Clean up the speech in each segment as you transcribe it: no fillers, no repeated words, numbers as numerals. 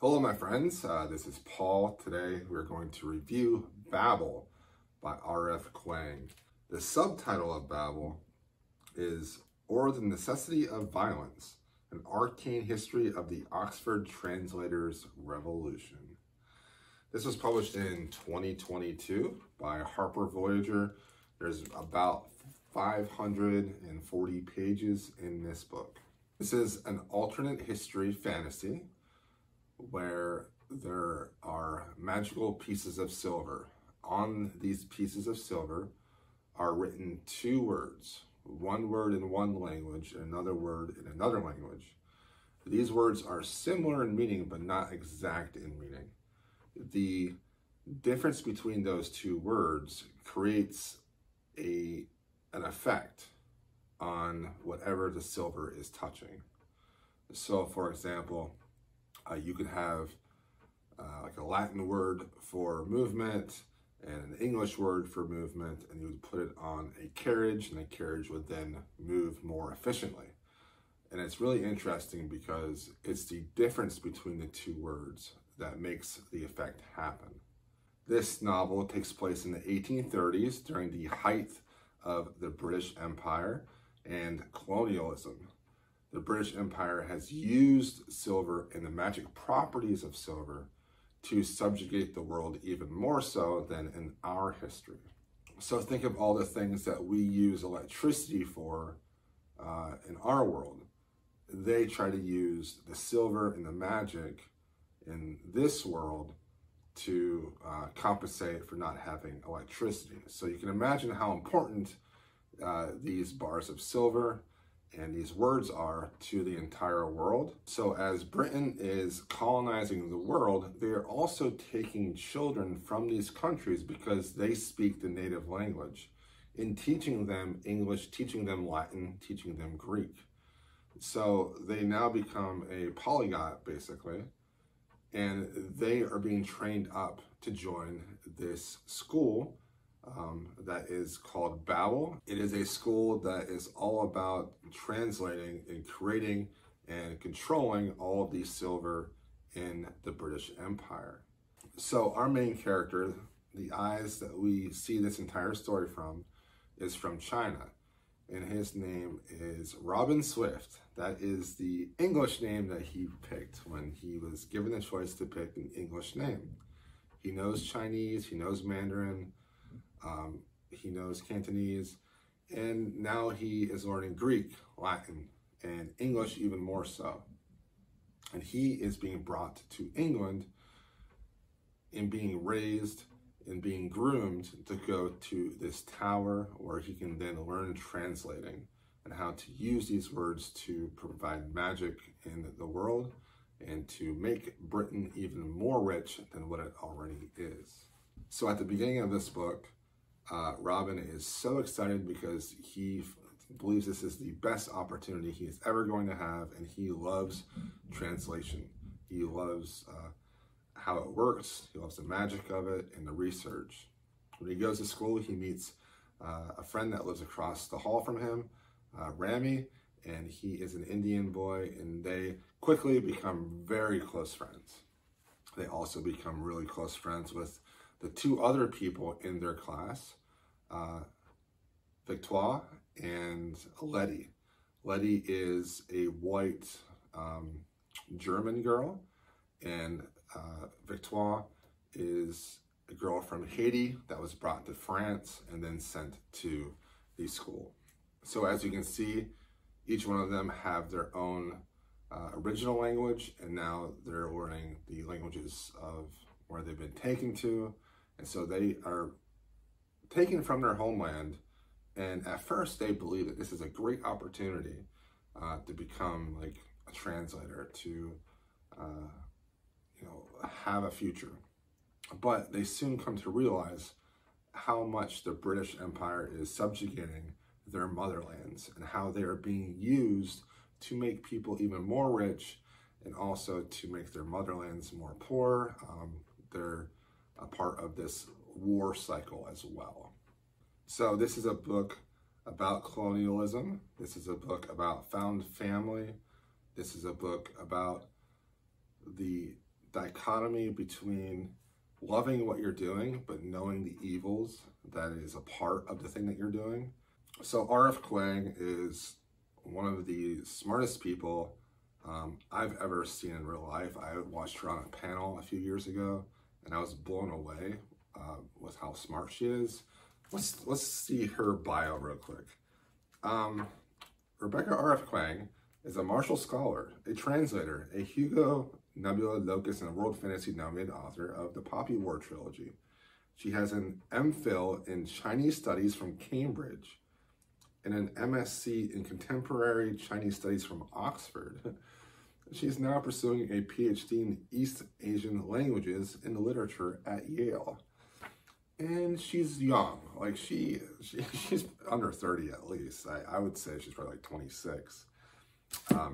Hello, my friends. This is Paul. Today we're going to review Babel by R.F. Kuang. The subtitle of Babel is Or the Necessity of Violence, an Arcane History of the Oxford Translators' Revolution. This was published in 2022 by Harper Voyager. There's about 540 pages in this book. This is an alternate history fantasy where there are magical pieces of silver. On these pieces of silver are written two words, one word in one language and another word in another language. These words are similar in meaning, but not exact in meaning. The difference between those two words creates an effect on whatever the silver is touching. So, for example, you could have like a Latin word for movement and an English word for movement, and you would put it on a carriage, and the carriage would then move more efficiently. And it's really interesting because it's the difference between the two words that makes the effect happen. This novel takes place in the 1830s during the height of the British Empire and colonialism. The British Empire has used silver and the magic properties of silver to subjugate the world even more so than in our history. So think of all the things that we use electricity for in our world. They try to use the silver and the magic in this world to compensate for not having electricity. So you can imagine how important these bars of silver and these words are to the entire world. So as Britain is colonizing the world, they are also taking children from these countries because they speak the native language, in teaching them English, teaching them Latin, teaching them Greek. So they now become a polyglot, basically, and they are being trained up to join this school that is called Babel. It is a school that is all about translating and creating and controlling all of the silver in the British Empire. So our main character, the eyes that we see this entire story from, is from China. And his name is Robin Swift. That is the English name that he picked when he was given the choice to pick an English name. He knows Chinese, he knows Mandarin, he knows Cantonese, and now he is learning Greek, Latin, and English even more so. And he is being brought to England and being raised and being groomed to go to this tower where he can then learn translating and how to use these words to provide magic in the world and to make Britain even more rich than what it already is. So at the beginning of this book, Robin is so excited because he believes this is the best opportunity he is ever going to have, and he loves translation. He loves how it works, he loves the magic of it and the research. When he goes to school, he meets a friend that lives across the hall from him, Rami, and he is an Indian boy, and they quickly become very close friends. They also become really close friends with the two other people in their class, Victoire and Letty. Letty is a white German girl, and Victoire is a girl from Haiti that was brought to France and then sent to the school. So as you can see, each one of them have their own original language, and now they're learning the languages of where they've been taken to. And so they are taken from their homeland, and at first they believe that this is a great opportunity to become like a translator, to have a future. But they soon come to realize how much the British Empire is subjugating their motherlands and how they are being used to make people even more rich and also to make their motherlands more poor. They're a part of this war cycle as well. So this is a book about colonialism. This is a book about found family. This is a book about the dichotomy between loving what you're doing, but knowing the evils that is a part of the thing that you're doing. So R.F. Kuang is one of the smartest people I've ever seen in real life. I watched her on a panel a few years ago, and I was blown away with how smart she is. Let's see her bio real quick. Rebecca R.F. Kuang is a Marshall Scholar, a translator, a Hugo, Nebula, Locus, and World Fantasy nominated author of the Poppy War trilogy. She has an MPhil in Chinese Studies from Cambridge and an MSc in Contemporary Chinese Studies from Oxford. She is now pursuing a PhD in East Asian Languages and Literature at Yale. And she's young, like she's under 30 at least. I would say she's probably like 26.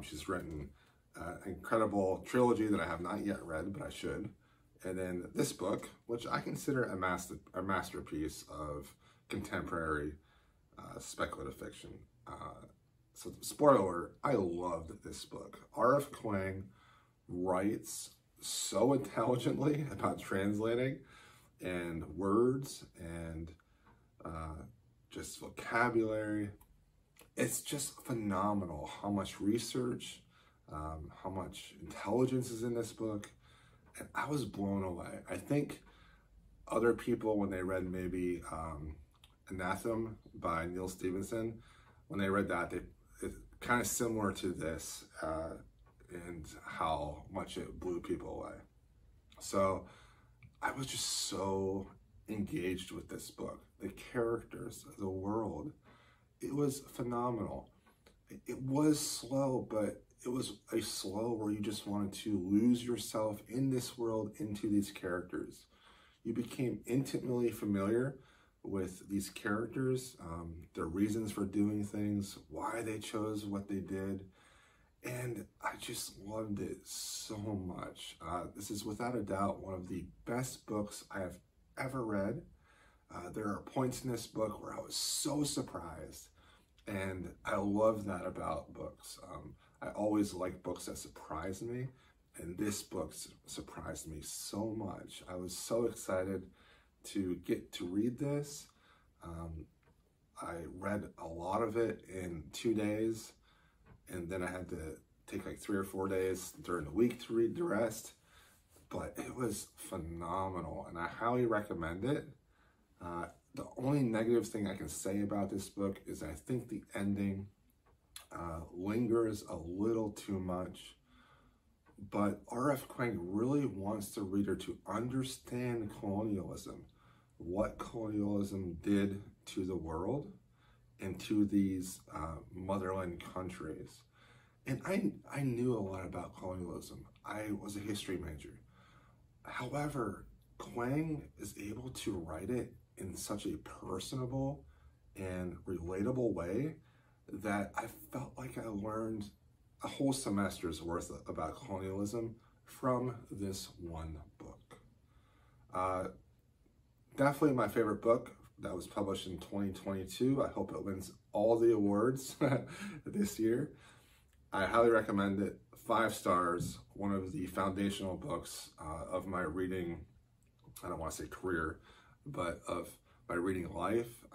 She's written an incredible trilogy that I have not yet read, but I should. And then this book, which I consider a masterpiece of contemporary speculative fiction. So spoiler alert, I loved this book. R.F. Kuang writes so intelligently about translating and words and just vocabulary. It's just phenomenal how much research, how much intelligence is in this book. And I was blown away. I think other people, when they read maybe Anathema by Neil Stevenson, when they read that, it's kind of similar to this and how much it blew people away. So I was just so engaged with this book. The characters, the world, it was phenomenal. It was slow, but it was a slow where you just wanted to lose yourself in this world, into these characters. You became intimately familiar with these characters, their reasons for doing things, why they chose what they did. And I just loved it so much. This is without a doubt one of the best books I have ever read. There are points in this book where I was so surprised, and I love that about books. I always like books that surprise me, and this book surprised me so much. I was so excited to get to read this. I read a lot of it in 2 days, and then I had to take like 3 or 4 days during the week to read the rest. But it was phenomenal, and I highly recommend it. The only negative thing I can say about this book is I think the ending lingers a little too much. But R.F. Kuang really wants the reader to understand colonialism, what colonialism did to the world and to these motherland countries. And I knew a lot about colonialism. I was a history major. However, Kuang is able to write it in such a personable and relatable way that I felt like I learned a whole semester's worth about colonialism from this one book. Definitely my favorite book that was published in 2022. I hope it wins all the awards this year. I highly recommend it. 5 stars, one of the foundational books of my reading, I don't want to say career, but of my reading life.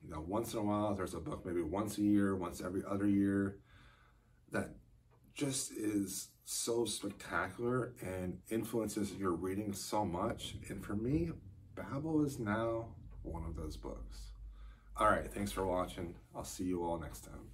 You know, once in a while, there's a book maybe once a year, once every other year, that just is so spectacular and influences your reading so much. And for me, Babel is now one of those books. All right, thanks for watching. I'll see you all next time.